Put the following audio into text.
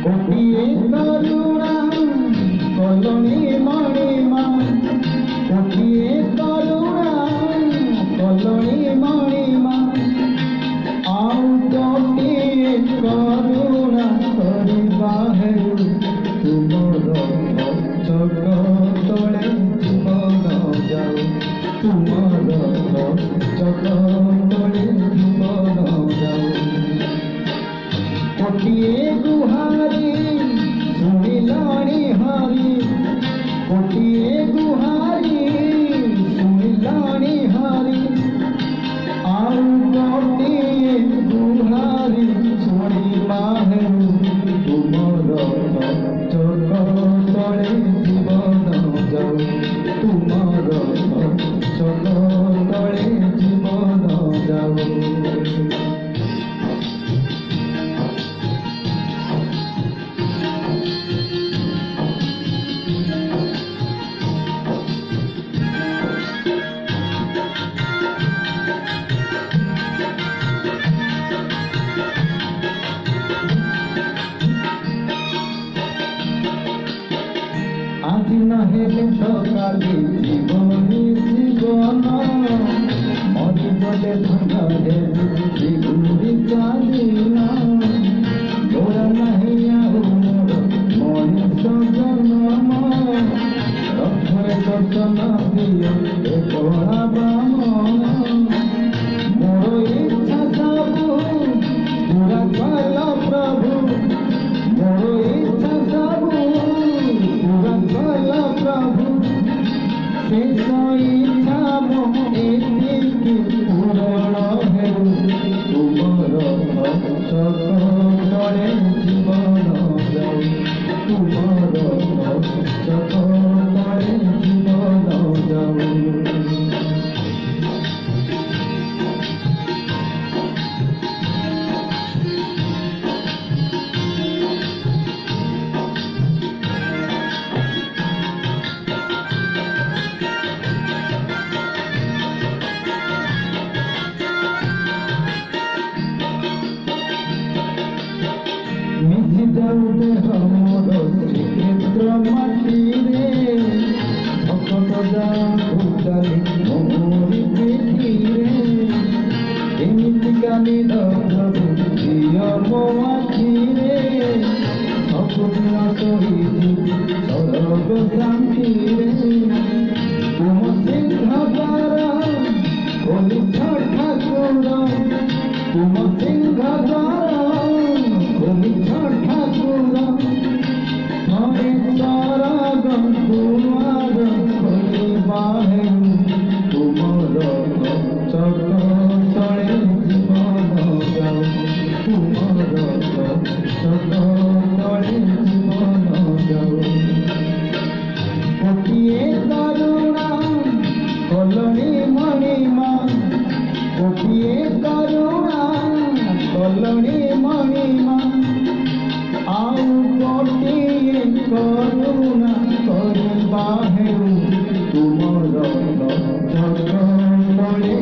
गोटिए करुणा कलनी मणिमा गोटिए करुणा कलनी मणिमा आउ गोटिए करुणा करबा हेतु तुमर चक तले जीवन जाऊ तुमर चक तले जीवन जाऊ गोटिए गुहारी सुनिलाणी हारी गोटिए गुहारी सुनिलाणी हारी आउ गोटिए गुहारी सुनिबा हेतु तुमर चक तले जीवन जाऊ तुमर चक तले जीवन जाऊ आज नहेले तो काली जीवनी जीवन मरी गले धनरे जीवनी कालीना तोरा नहीं आउ मोर मनीष जन्म रक्षे दर्शन दिए ए कला बामन मोर इच्छा सबू पूरा कल प्रभु मोर इच्छा सबू पूरा कल प्रभु शेष इच्छा मोती पूरण हेतु तुमर चक तले जीवन जाऊ तुमर चक तले जीवन जाऊ मिशि जाऊते हमर श्रीक्षेत्र माटी रे भक्त जाऊताली मोरी पेटी रे एमिति कालिद प्रभु दिय मो आखि रे सपना सहित सरग शांति रे तुम सिंह द्वार खोली ठाकुर तुम सिंह द्वार खोली ठाकुर हरे सरग दुआर खोलिबा हेतु तुमर चक तले जीवन जाऊ तुमर चक तले जीवन जाऊ गोटिए करुणा कलनी मणिमा गोटिए करुणा कलनी मणिमा आउ गोटिए करुणा करबा हेतु तुमर चक तले